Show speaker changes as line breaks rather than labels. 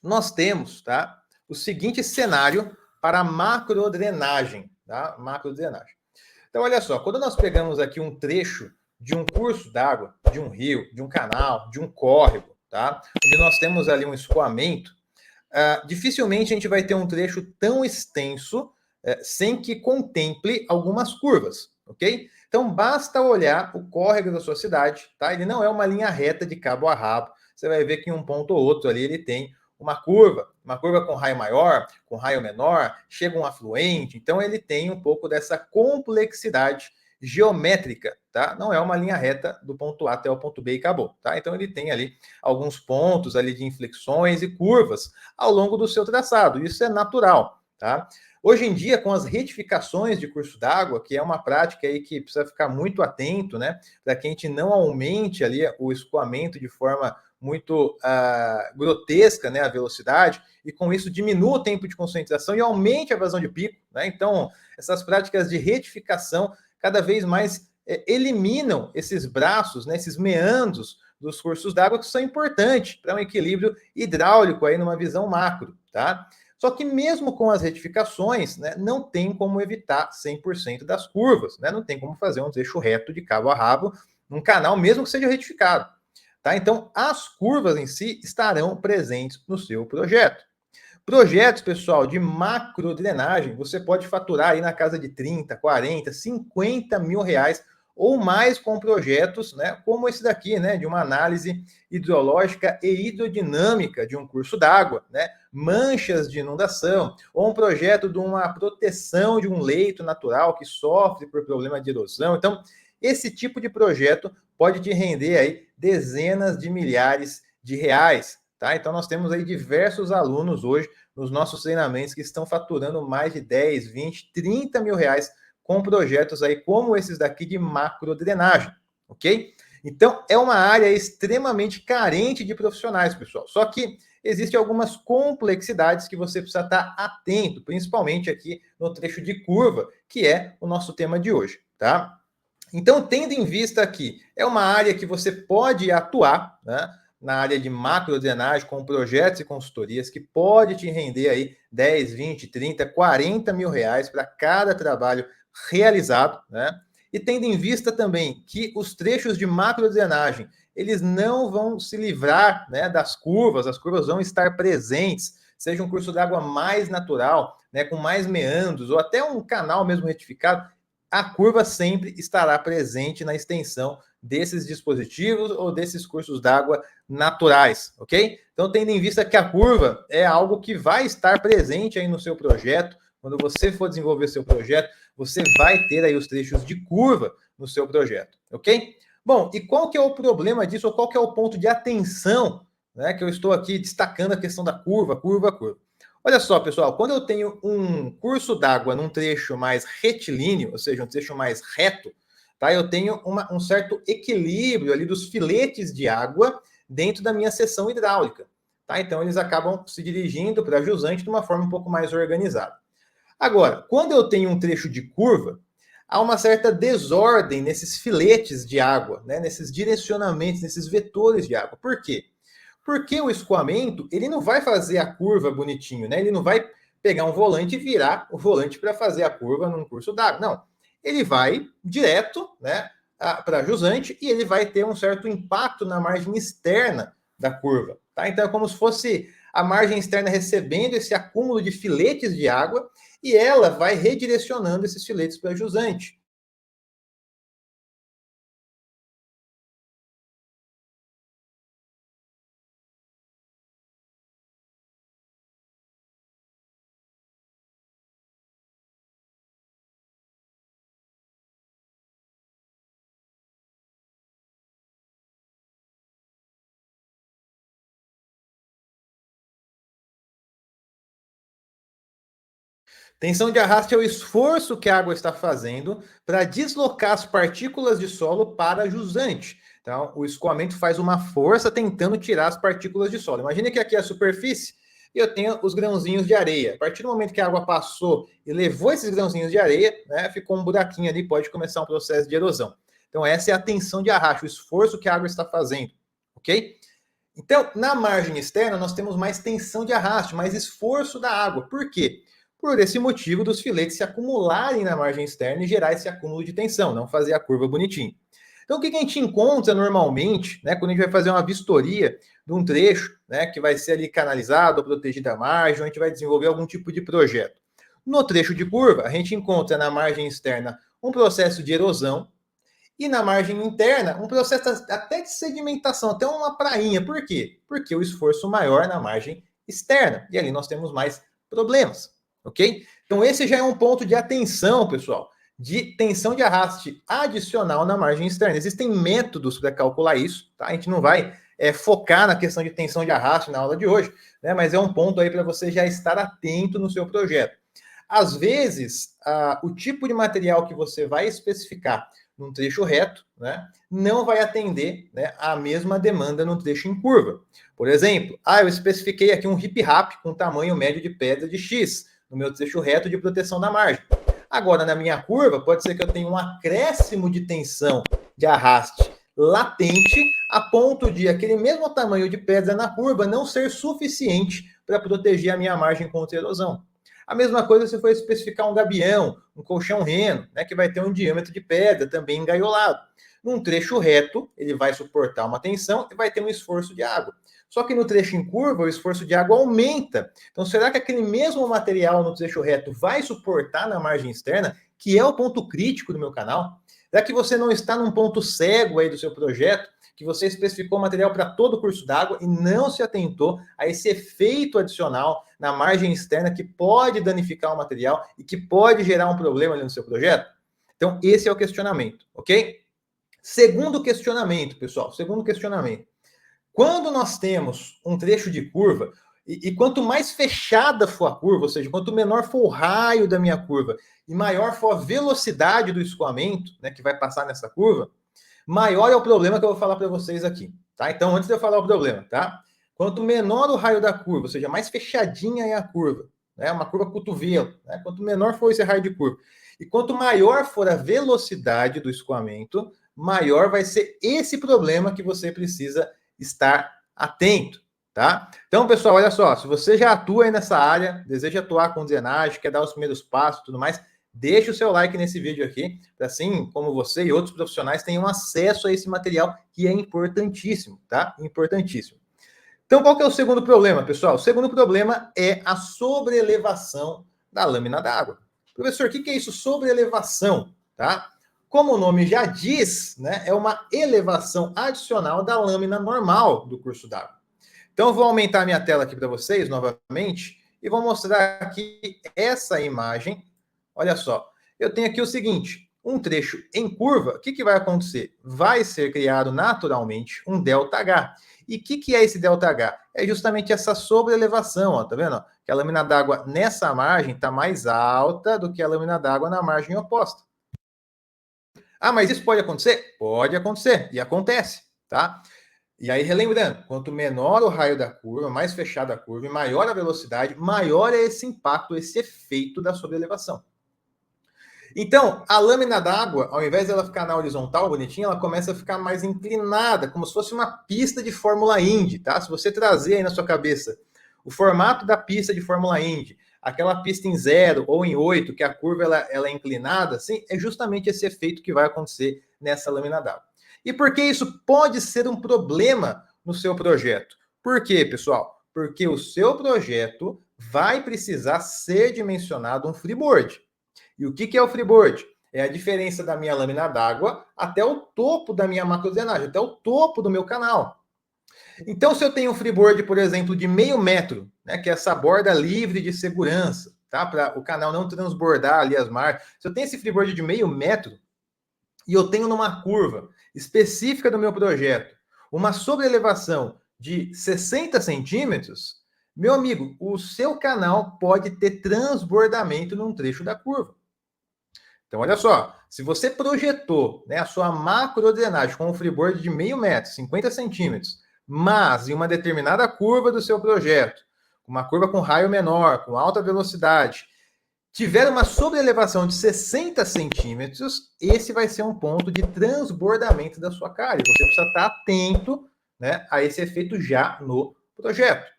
nós temos, tá, o seguinte cenário para a macrodrenagem, tá? Macrodrenagem. Então, olha só, quando nós pegamos aqui um trecho de um curso d'água, de um rio, de um canal, de um córrego, tá? Onde nós temos ali um escoamento, dificilmente a gente vai ter um trecho tão extenso sem que contemple algumas curvas, ok? Então, basta olhar o córrego da sua cidade, tá? Ele não é uma linha reta de cabo a rabo. Você vai ver que em um ponto ou outro ali ele tem uma curva com raio maior, com raio menor, chega um afluente, então ele tem um pouco dessa complexidade geométrica, tá? Não é uma linha reta do ponto A até o ponto B e acabou, tá? Então ele tem ali alguns pontos ali de inflexões e curvas ao longo do seu traçado. Isso é natural, tá? Hoje em dia, com as retificações de curso d'água, que é uma prática aí que precisa ficar muito atento, né? Para que a gente não aumente ali o escoamento de forma muito grotesca, né, a velocidade, e com isso diminua o tempo de concentração e aumente a vazão de pico, né? Então, essas práticas de retificação cada vez mais eliminam esses braços, né, esses meandros dos cursos d'água que são importantes para um equilíbrio hidráulico aí numa visão macro, tá? Só que mesmo com as retificações, né, não tem como evitar 100% das curvas, né? Não tem como fazer um trecho reto de cabo a rabo num canal, mesmo que seja retificado. Tá? Então, as curvas em si estarão presentes no seu projeto. Projetos, pessoal, de macrodrenagem, você pode faturar aí na casa de 30, 40, 50 mil reais ou mais com projetos, né, como esse daqui, né, de uma análise hidrológica e hidrodinâmica de um curso d'água, né, manchas de inundação, ou um projeto de uma proteção de um leito natural que sofre por problema de erosão. Então, esse tipo de projeto pode te render aí dezenas de milhares de reais, tá? Então, nós temos aí diversos alunos hoje nos nossos treinamentos que estão faturando mais de 10, 20, 30 mil reais com projetos aí como esses daqui de macrodrenagem, ok? Então, é uma área extremamente carente de profissionais, pessoal. Só que existem algumas complexidades que você precisa estar atento, principalmente aqui no trecho de curva, que é o nosso tema de hoje, tá? Então, tendo em vista que é uma área que você pode atuar, né, na área de macrodrenagem, com projetos e consultorias, que pode te render aí 10, 20, 30, 40 mil reais para cada trabalho realizado, né? E tendo em vista também que os trechos de macrodrenagem, eles não vão se livrar, né, das curvas, as curvas vão estar presentes, seja um curso d'água mais natural, né, com mais meandros, ou até um canal mesmo retificado, a curva sempre estará presente na extensão desses dispositivos ou desses cursos d'água naturais, ok? Então, tendo em vista que a curva é algo que vai estar presente aí no seu projeto, quando você for desenvolver seu projeto, você vai ter aí os trechos de curva no seu projeto, ok? Bom, e qual que é o problema disso, ou qual que é o ponto de atenção, né, que eu estou aqui destacando a questão da curva, curva, curva. Olha só, pessoal, quando eu tenho um curso d'água num trecho mais retilíneo, ou seja, um trecho mais reto, tá? Eu tenho um certo equilíbrio ali dos filetes de água dentro da minha seção hidráulica, tá? Então, eles acabam se dirigindo para a jusante de uma forma um pouco mais organizada. Agora, quando eu tenho um trecho de curva, há uma certa desordem nesses filetes de água, né? Nesses direcionamentos, nesses vetores de água. Por quê? Porque o escoamento, ele não vai fazer a curva bonitinho, né? Ele não vai pegar um volante e virar o volante para fazer a curva num curso d'água. Não. Ele vai direto, né, para a jusante e ele vai ter um certo impacto na margem externa da curva, tá? Então é como se fosse a margem externa recebendo esse acúmulo de filetes de água e ela vai redirecionando esses filetes para a jusante. Tensão de arraste é o esforço que a água está fazendo para deslocar as partículas de solo para a jusante. Então, o escoamento faz uma força tentando tirar as partículas de solo. Imagine que aqui é a superfície e eu tenho os grãozinhos de areia. A partir do momento que a água passou e levou esses grãozinhos de areia, né, ficou um buraquinho ali, pode começar um processo de erosão. Então, essa é a tensão de arraste, o esforço que a água está fazendo, ok? Então, na margem externa, nós temos mais tensão de arraste, mais esforço da água. Por quê? Por esse motivo dos filetes se acumularem na margem externa e gerar esse acúmulo de tensão, não fazer a curva bonitinho. Então, o que a gente encontra normalmente, né, quando a gente vai fazer uma vistoria de um trecho, né, que vai ser ali canalizado ou protegido à margem, ou a gente vai desenvolver algum tipo de projeto? No trecho de curva, a gente encontra na margem externa um processo de erosão, e na margem interna, um processo até de sedimentação, até uma prainha. Por quê? Porque o esforço maior na margem externa. E ali nós temos mais problemas, ok? Então esse já é um ponto de atenção, pessoal, de tensão de arraste adicional na margem externa. Existem métodos para calcular isso, tá? A gente não vai focar na questão de tensão de arraste na aula de hoje, né? Mas é um ponto aí para você já estar atento no seu projeto. Às vezes, o tipo de material que você vai especificar num trecho reto, né, não vai atender, né, a mesma demanda no trecho em curva. Por exemplo, eu especifiquei aqui um hip-rap com tamanho médio de pedra de X no meu trecho reto de proteção da margem. Agora, na minha curva, pode ser que eu tenha um acréscimo de tensão de arraste latente a ponto de aquele mesmo tamanho de pedra na curva não ser suficiente para proteger a minha margem contra a erosão. A mesma coisa se for especificar um gabião, um colchão reno, né, que vai ter um diâmetro de pedra também engaiolado. Num trecho reto, ele vai suportar uma tensão e vai ter um esforço de água. Só que no trecho em curva, o esforço de água aumenta. Então, será que aquele mesmo material no trecho reto vai suportar na margem externa, que é o ponto crítico do meu canal? Será que você não está num ponto cego aí do seu projeto, que você especificou material para todo o curso d'água e não se atentou a esse efeito adicional na margem externa que pode danificar o material e que pode gerar um problema ali no seu projeto? Então, esse é o questionamento, ok? Segundo questionamento, pessoal, segundo questionamento. Quando nós temos um trecho de curva, e quanto mais fechada for a curva, ou seja, quanto menor for o raio da minha curva e maior for a velocidade do escoamento, né, que vai passar nessa curva, maior é o problema que eu vou falar para vocês aqui, tá? Então, antes de eu falar o problema, tá? Quanto menor o raio da curva, ou seja, mais fechadinha é a curva, né? Uma curva cotovelo, né? Quanto menor for esse raio de curva, e quanto maior for a velocidade do escoamento, maior vai ser esse problema que você precisa estar atento, tá? Então, pessoal, olha só, se você já atua aí nessa área, deseja atuar com drenagem, quer dar os primeiros passos e tudo mais, deixe o seu like nesse vídeo aqui, para assim como você e outros profissionais tenham acesso a esse material que é importantíssimo, tá? Importantíssimo. Então, qual que é o segundo problema, pessoal? O segundo problema é a sobreelevação da lâmina d'água. Professor, o que é isso? Sobreelevação, tá? Como o nome já diz, né, é uma elevação adicional da lâmina normal do curso d'água. Então, eu vou aumentar minha tela aqui para vocês novamente e vou mostrar aqui essa imagem. Olha só, eu tenho aqui o seguinte, um trecho em curva, o que vai acontecer? Vai ser criado naturalmente um ΔH. E o que é esse ΔH? É justamente essa sobreelevação, ó, tá vendo? Que a lâmina d'água nessa margem está mais alta do que a lâmina d'água na margem oposta. Mas isso pode acontecer? Pode acontecer, e acontece, tá? E aí, relembrando, quanto menor o raio da curva, mais fechada a curva, e maior a velocidade, maior é esse impacto, esse efeito da sobreelevação. Então, a lâmina d'água, ao invés dela ficar na horizontal, bonitinha, ela começa a ficar mais inclinada, como se fosse uma pista de Fórmula Indy, tá? Se você trazer aí na sua cabeça o formato da pista de Fórmula Indy, aquela pista em 0 ou em 8, que a curva ela é inclinada, assim, é justamente esse efeito que vai acontecer nessa lâmina d'água. E por que isso pode ser um problema no seu projeto? Por quê, pessoal? Porque o seu projeto vai precisar ser dimensionado um freeboard. E o que é o freeboard? É a diferença da minha lâmina d'água até o topo da minha macrodrenagem, até o topo do meu canal. Então, se eu tenho um freeboard, por exemplo, de 0,5 metro, né, que é essa borda livre de segurança, tá, para o canal não transbordar ali as margens. Se eu tenho esse freeboard de 0,5 metro e eu tenho numa curva específica do meu projeto uma sobreelevação de 60 centímetros, meu amigo, o seu canal pode ter transbordamento num trecho da curva. Então, olha só, se você projetou, né, a sua macrodrenagem com um freeboard de 0,5 metro, 50 centímetros, mas em uma determinada curva do seu projeto, uma curva com raio menor, com alta velocidade, tiver uma sobreelevação de 60 centímetros, esse vai ser um ponto de transbordamento da sua calha. Você precisa estar atento, né, a esse efeito já no projeto.